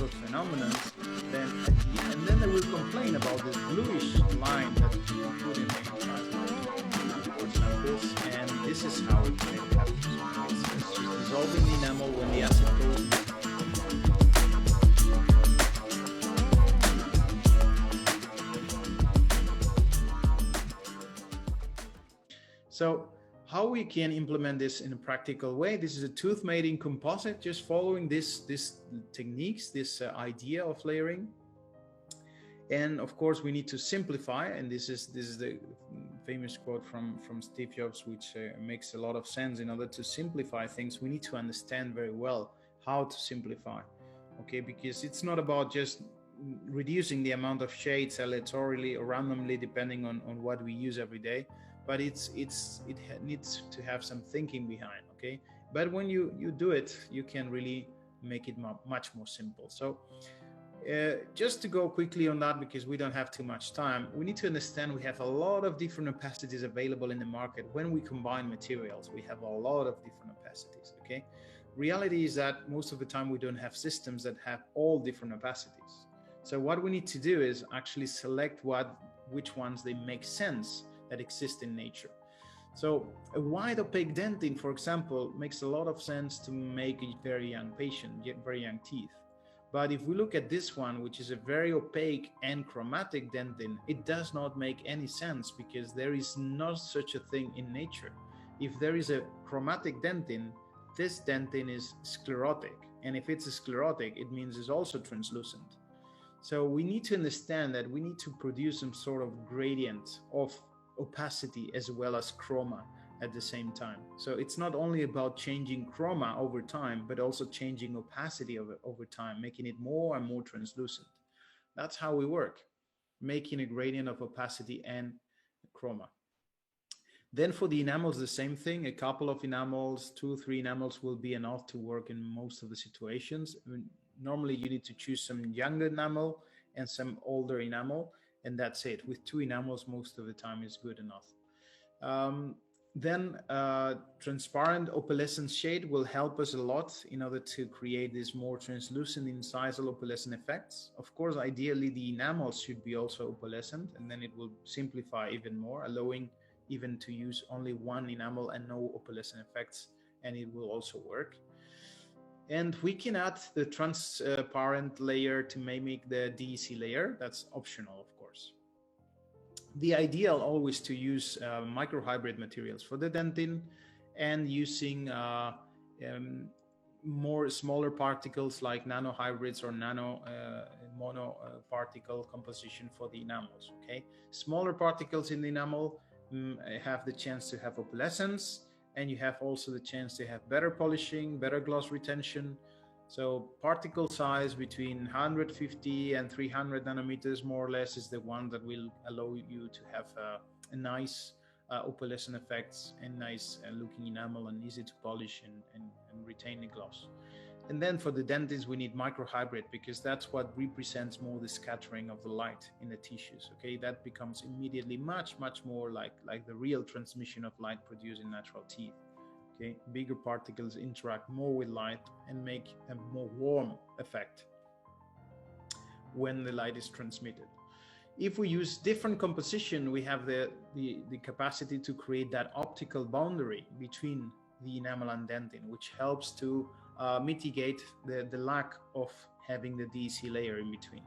of phenomena, then and then they will complain about this bluish line that you put in the this, and this is how it happens. It's just dissolving the enamel when the acid goes. So how we can implement this in a practical way? This is a tooth mating composite, just following this techniques, this idea of layering. And of course, we need to simplify, and this is the famous quote from Steve Jobs, which makes a lot of sense. In order to simplify things, we need to understand very well how to simplify, okay? Because it's not about just reducing the amount of shades aleatorily or randomly depending on what we use every day, but it needs to have some thinking behind, okay? But when you do it, you can really make it much more simple. So just to go quickly on that, because we don't have too much time, we need to understand we have a lot of different opacities available in the market. When we combine materials, we have a lot of different opacities, okay? Reality is that most of the time we don't have systems that have all different opacities. So what we need to do is actually select which ones they make sense that exist in nature. So a wide opaque dentin, for example, makes a lot of sense to make a very young patient, very young teeth. But if we look at this one, which is a very opaque and chromatic dentin, it does not make any sense because there is not such a thing in nature. If there is a chromatic dentin, this dentin is sclerotic. And if it's sclerotic, it means it's also translucent. So we need to understand that we need to produce some sort of gradient of opacity as well as chroma at the same time. So it's not only about changing chroma over time, but also changing opacity over time, making it more and more translucent. That's how we work, making a gradient of opacity and chroma. Then for the enamels, the same thing. A couple of enamels, 2-3 enamels will be enough to work in most of the situations. I mean, normally you need to choose some younger enamel and some older enamel, and that's it. With 2 enamels, most of the time is good enough. Then transparent opalescence shade will help us a lot in order to create this more translucent incisal opalescent effects. Of course, ideally the enamels should be also opalescent, and then it will simplify even more, allowing even to use only 1 enamel and no opalescent effects, and it will also work. And we can add the transparent layer to mimic the DEC layer. That's optional, of course. The ideal always to use microhybrid materials for the dentin, and using more smaller particles like nanohybrids or mono particle composition for the enamels. Okay, smaller particles in the enamel have the chance to have opalescence, and you have also the chance to have better polishing, better gloss retention. So particle size between 150 and 300 nanometers more or less is the one that will allow you to have a nice opalescent effects and nice looking enamel and easy to polish and retain the gloss. And then for the dentins, we need microhybrid, because that's what represents more the scattering of the light in the tissues. Okay, that becomes immediately much more like the real transmission of light produced in natural teeth. Okay, bigger particles interact more with light and make a more warm effect when the light is transmitted. If we use different composition, we have the capacity to create that optical boundary between the enamel and dentin, which helps to mitigate the lack of having the DEC layer in between.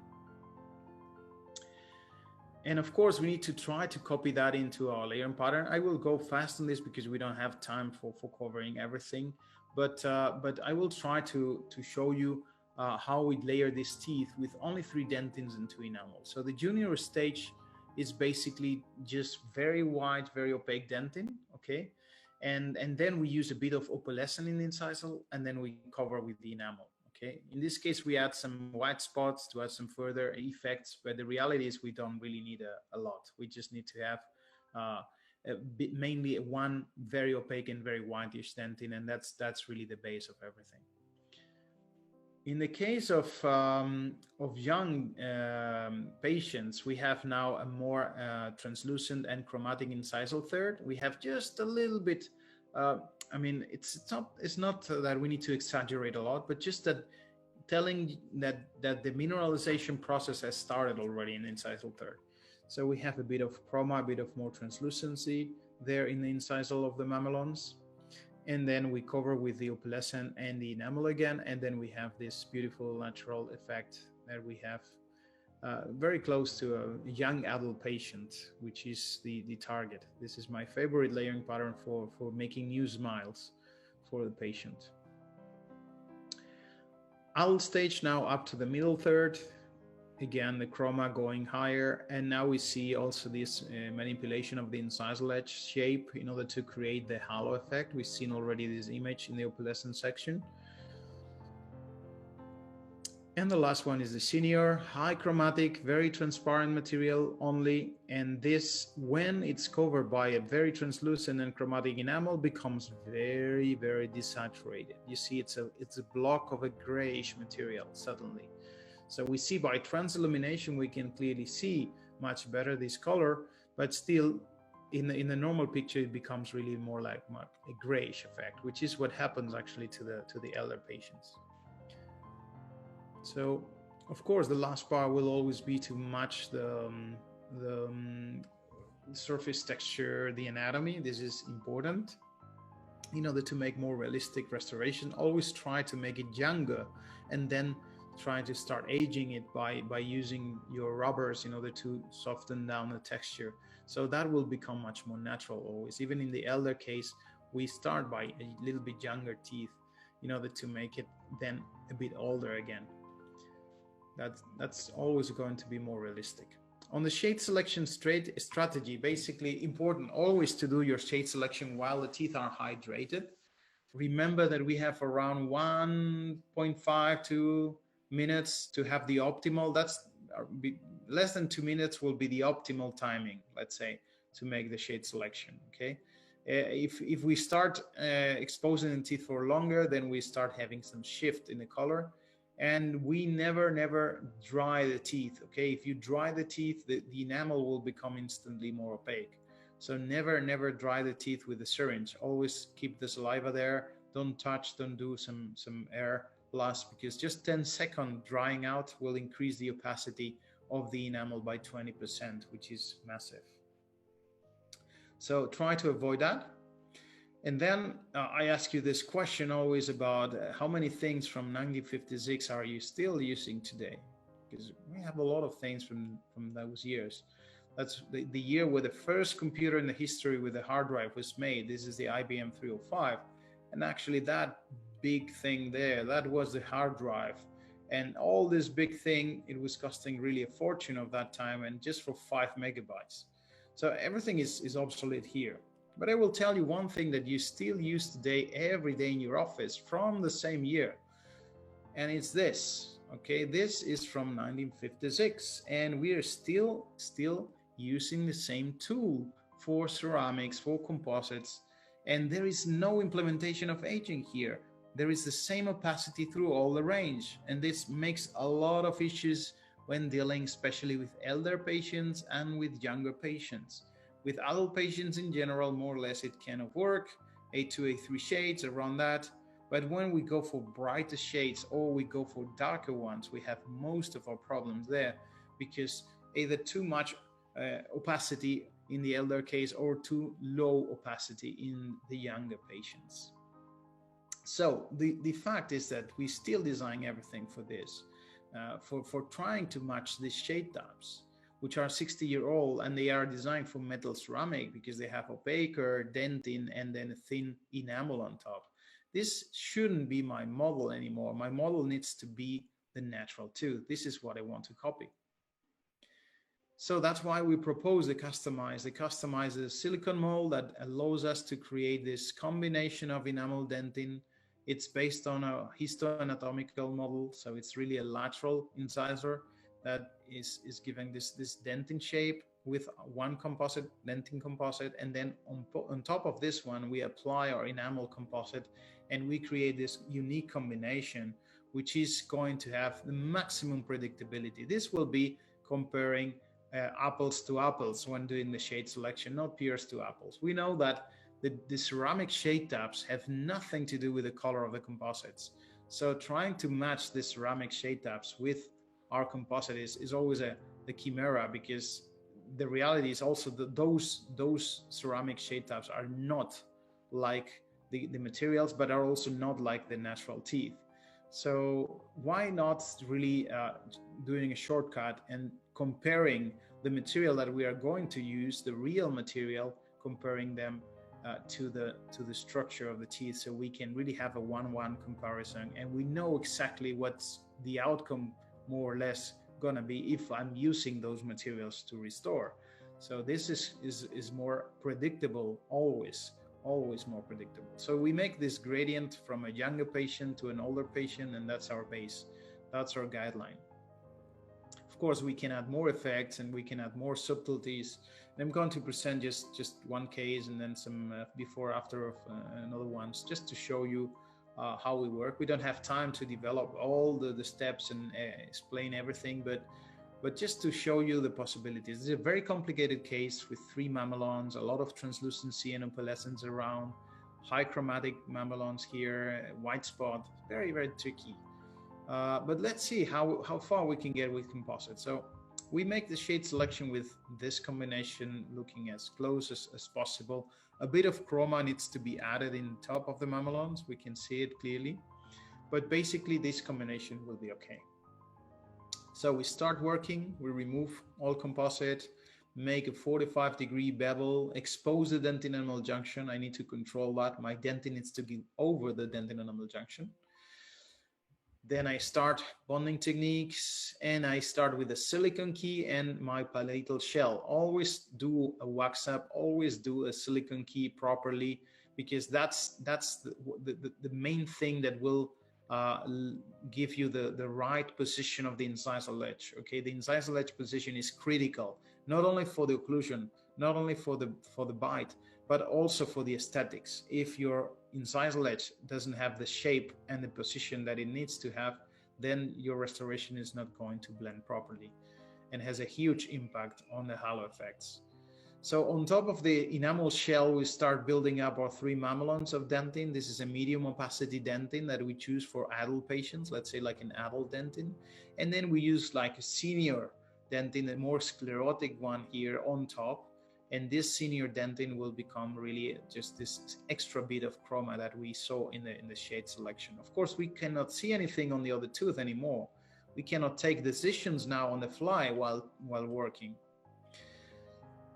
And of course, we need to try to copy that into our layering pattern. I will go fast on this because we don't have time for covering everything, but I will try to show you how we layer these teeth with only 3 dentins and 2 enamels. So the junior stage is basically just very white, very opaque dentin, okay? And then we use a bit of opalescent in the incisal, and then we cover with the enamel. Okay. In this case, we add some white spots to add some further effects, but the reality is we don't really need a lot. We just need to have mainly one very opaque and very whitish dentin, and that's really the base of everything. In the case of young patients, we have now a more translucent and chromatic incisal third. We have just a little bit. I mean, it's not that we need to exaggerate a lot, but just that telling that the mineralization process has started already in the incisal third. So we have a bit of chroma, a bit of more translucency there in the incisal of the mamelons. And then we cover with the opalescent and the enamel again, and then we have this beautiful natural effect that we have very close to a young adult patient, which is the target. This is my favorite layering pattern for making new smiles for the patient. Adult stage now up to the middle third. Again, the chroma going higher, and now we see also this manipulation of the incisal edge shape in order to create the halo effect. We've seen already this image in the opalescent section. And the last one is the senior, high chromatic, very transparent material only. And this, when it's covered by a very translucent and chromatic enamel, becomes very, very desaturated. You see, it's a block of a grayish material suddenly. So we see by transillumination, we can clearly see much better this color, but still in the normal picture, it becomes really more like a grayish effect, which is what happens actually to the elder patients. So, of course, the last part will always be to match the surface texture, the anatomy. This is important in order to make more realistic restoration. Always try to make it younger, and then try to start aging it by using your rubbers in order to soften down the texture. So that will become much more natural always. Even in the elder case, we start by a little bit younger teeth in order to make it then a bit older again. That's always going to be more realistic. On the shade selection strategy, basically important always to do your shade selection while the teeth are hydrated. Remember that we have around 1.5 to minutes to have the optimal. That's less than 2 minutes will be the optimal timing, let's say, to make the shade selection. Okay, if we start exposing the teeth for longer, then we start having some shift in the color, and we never dry the teeth. Okay, if you dry the teeth, the enamel will become instantly more opaque. So never dry the teeth with the syringe. Always keep the saliva there. Don't touch, don't do some air blast, because just 10-second drying out will increase the opacity of the enamel by 20%, which is massive. So try to avoid that. And then I ask you this question always about how many things from 1956 are you still using today? Because we have a lot of things from those years. That's the year where the first computer in the history with a hard drive was made. This is the IBM 305. And actually that big thing there, that was the hard drive. And all this big thing, it was costing really a fortune of that time, and just for 5 megabytes. So everything is obsolete here. But I will tell you one thing that you still use today, every day in your office from the same year. And it's this, okay? This is from 1956, and we are still using the same tool for ceramics, for composites, and there is no implementation of aging here. There is the same opacity through all the range, and this makes a lot of issues when dealing especially with elder patients and with younger patients. With adult patients in general, more or less it cannot work, A2, A3 shades around that. But when we go for brighter shades or we go for darker ones, we have most of our problems there, because either too much opacity in the elder case or too low opacity in the younger patients. So the fact is that we still design everything for this, for trying to match these shade types, which are 60-year-old, and they are designed for metal ceramic because they have opaque or dentin and then a thin enamel on top. This shouldn't be my model anymore. My model needs to be the natural tooth. This is what I want to copy. So that's why we propose the customized silicone mold that allows us to create this combination of enamel dentin. It's based on a histoanatomical model, so it's really a lateral incisor that is giving this dentin shape with one composite, dentin composite, and then on top of this one, we apply our enamel composite, and we create this unique combination, which is going to have the maximum predictability. This will be comparing apples to apples when doing the shade selection, not pears to apples. We know that the ceramic shade tabs have nothing to do with the color of the composites. So trying to match the ceramic shade tabs with our composite is always the chimera, because the reality is also that those ceramic shade tabs are not like the materials, but are also not like the natural teeth. So why not really doing a shortcut and comparing the material that we are going to use, the real material, comparing them to the structure of the teeth, so we can really have a 1-1 comparison, and we know exactly what's the outcome more or less gonna be if I'm using those materials to restore. So this is more predictable, always more predictable. So we make this gradient from a younger patient to an older patient, and that's our base, that's our guideline. Of course, we can add more effects and we can add more subtleties. And I'm going to present just one case and then some before after of another ones, just to show you how we work. We don't have time to develop all the steps and explain everything, but just to show you the possibilities. It's a very complicated case with 3 mamelons, a lot of translucency and opalescence around, high chromatic mamelons here, white spot, very, very tricky. But let's see how far we can get with composite. So we make the shade selection with this combination, looking as close as possible. A bit of chroma needs to be added in top of the mamelons. We can see it clearly, but basically this combination will be okay. So we start working, we remove all composite, make a 45-degree bevel, expose the dentin enamel junction. I need to control that. My dentin needs to be over the dentin enamel junction. Then I start bonding techniques, and I start with a silicone key and my palatal shell. Always do a wax up, always do a silicone key properly, because that's the main thing that will give you the right position of the incisal edge. Okay, the incisal edge position is critical, not only for the occlusion, not only for the bite, but also for the aesthetics. If your incisal edge doesn't have the shape and the position that it needs to have, then your restoration is not going to blend properly and has a huge impact on the halo effects. So on top of the enamel shell, we start building up our 3 mamelons of dentin. This is a medium opacity dentin that we choose for adult patients, let's say like an adult dentin. And then we use like a senior dentin, a more sclerotic one here on top. And this senior dentin will become really just this extra bit of chroma that we saw in the shade selection. Of course, we cannot see anything on the other tooth anymore. We cannot take decisions now on the fly while working.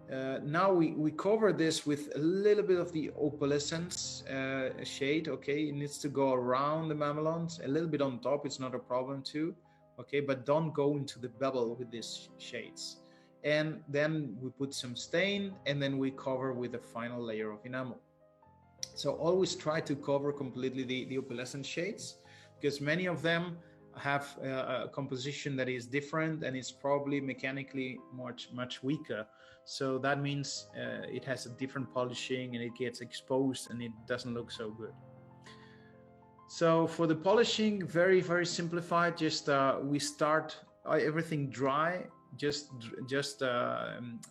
Now we cover this with a little bit of the opalescence shade. Okay, it needs to go around the mamelons, a little bit on top. It's not a problem too. Okay, but don't go into the bevel with these shades. And then we put some stain, and then we cover with a final layer of enamel. So always try to cover completely the opalescent shades, because many of them have a composition that is different and it's probably mechanically much weaker. So that means it has a different polishing and it gets exposed and it doesn't look so good. So for the polishing, very simplified. Just we start everything dry.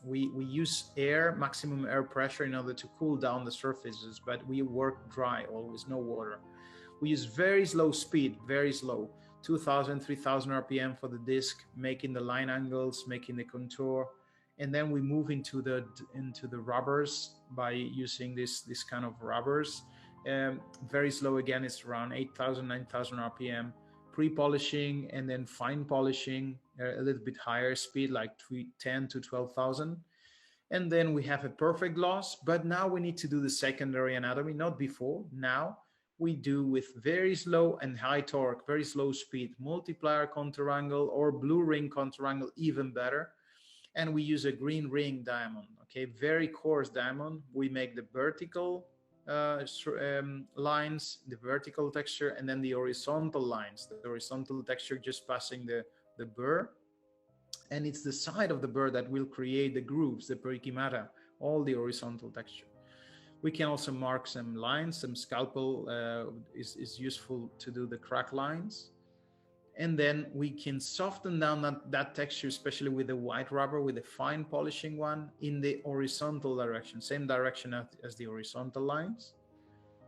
We use air, maximum air pressure, in order to cool down the surfaces, but we work dry always, no water. We use very slow speed, very slow, 2,000, 3,000 RPM for the disc, making the line angles, making the contour, and then we move into the rubbers by using this kind of rubbers. Very slow again, it's around 8,000, 9,000 RPM. Pre-polishing and then fine polishing, a little bit higher speed, like 10 to 12,000. And then we have a perfect gloss, but now we need to do the secondary anatomy, not before. Now we do with very slow and high torque, very slow speed, multiplier contour angle or blue ring contour angle, even better. And we use a green ring diamond, okay, very coarse diamond. We make the vertical lines, the vertical texture, and then the horizontal lines, the horizontal texture just passing the burr. And it's the side of the burr that will create the grooves, the perichymata, all the horizontal texture. We can also mark some lines, some scalpel is useful to do the crack lines. And then we can soften down that texture, especially with the white rubber, with the fine polishing one, in the horizontal direction, same direction as the horizontal lines.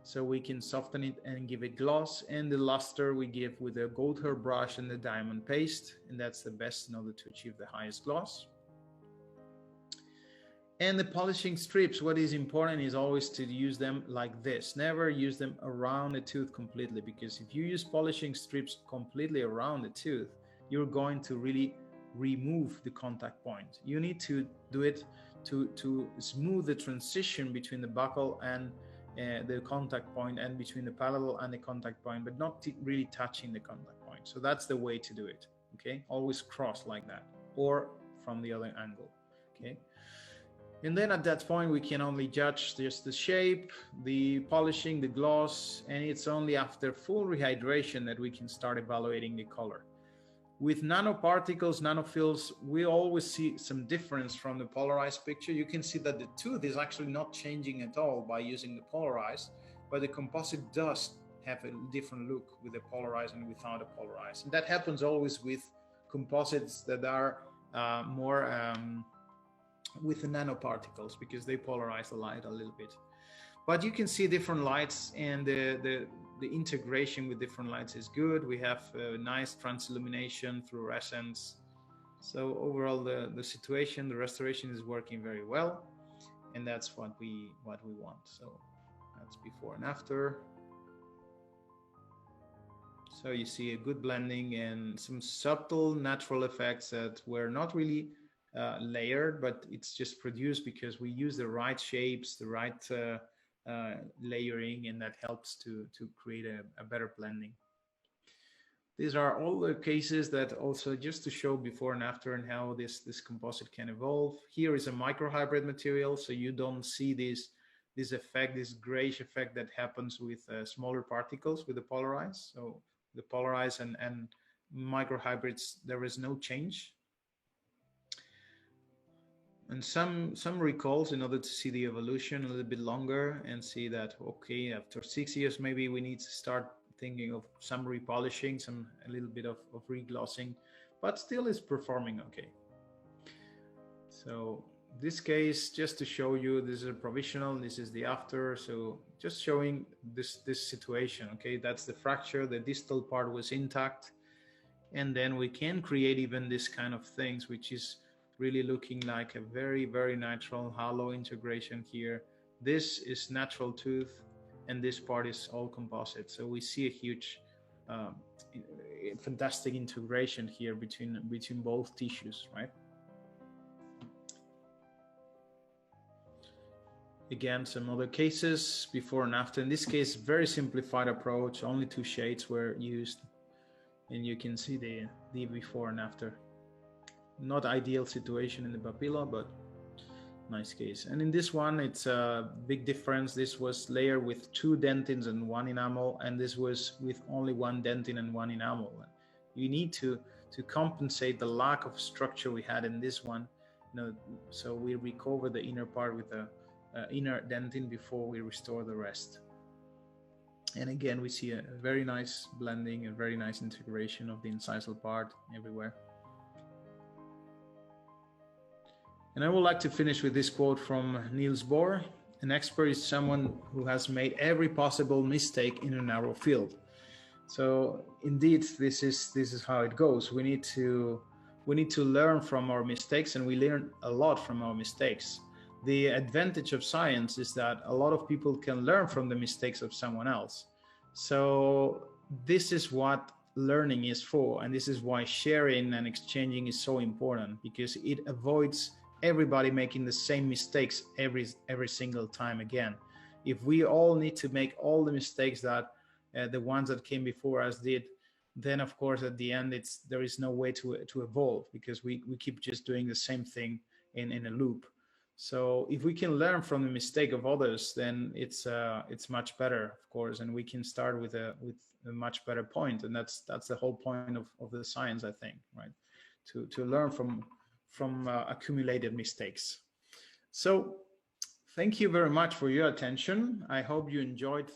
So we can soften it and give it gloss, and the luster we give with a gold hair brush and the diamond paste, and that's the best in order to achieve the highest gloss. And the polishing strips, what is important is always to use them like this. Never use them around the tooth completely, because if you use polishing strips completely around the tooth, you're going to really remove the contact point. You need to do it to smooth the transition between the buccal and the contact point, and between the palatal and the contact point, but not really touching the contact point. So that's the way to do it. Okay, always cross like that, or from the other angle. Okay. And then at that point, we can only judge just the shape, the polishing, the gloss, and it's only after full rehydration that we can start evaluating the color. With nanoparticles, nanofills, we always see some difference from the polarized picture. You can see that the tooth is actually not changing at all by using the polarized, but the composite does have a different look with the polarized and without the polarized. And that happens always with composites that are more with the nanoparticles, because they polarize the light a little bit. But you can see different lights, and the integration with different lights is good. We have nice transillumination, fluorescence. So overall, the situation, the restoration is working very well, and that's what we want. So that's before and after. So you see a good blending and some subtle natural effects that were not really layered, but it's just produced because we use the right shapes, the right layering, and that helps to create a better blending. These are all the cases that also just to show before and after and how this composite can evolve. Here is a microhybrid material, so you don't see this effect, this grayish effect that happens with smaller particles with the polarized. So the polarized and microhybrids, there is no change. And some recalls in order to see the evolution a little bit longer and see that, okay, after 6 years, maybe we need to start thinking of some repolishing, a little bit of reglossing, but still is performing okay. So this case, just to show you, this is a provisional, this is the after. So just showing this situation, okay, that's the fracture, the distal part was intact. And then we can create even this kind of things, which is really looking like a very, very natural hollow integration here. This is natural tooth, and this part is all composite. So we see a huge, fantastic integration here between both tissues, right? Again, some other cases before and after. In this case, very simplified approach, only 2 shades were used, and you can see the before and after. Not ideal situation in the papilla, but nice case. And in this one, it's a big difference. This was layered with 2 dentins and 1 enamel, and this was with only 1 dentin and 1 enamel. You need to compensate the lack of structure we had in this one. So we recover the inner part with the inner dentin before we restore the rest. And again, we see a very nice blending, a very nice integration of the incisal part everywhere. And I would like to finish with this quote from Niels Bohr. An expert is someone who has made every possible mistake in a narrow field. So indeed, this is how it goes. We need to learn from our mistakes, and we learn a lot from our mistakes. The advantage of science is that a lot of people can learn from the mistakes of someone else. So this is what learning is for, and this is why sharing and exchanging is so important, because it avoids everybody making the same mistakes every single time again. If we all need to make all the mistakes that the ones that came before us did, then of course at the end there is no way to evolve, because we keep just doing the same thing in a loop. So if we can learn from the mistake of others, then it's much better, of course, and we can start with a much better point, and that's the whole point of the science, I think, right? To learn from accumulated mistakes. So thank you very much for your attention. I hope you enjoyed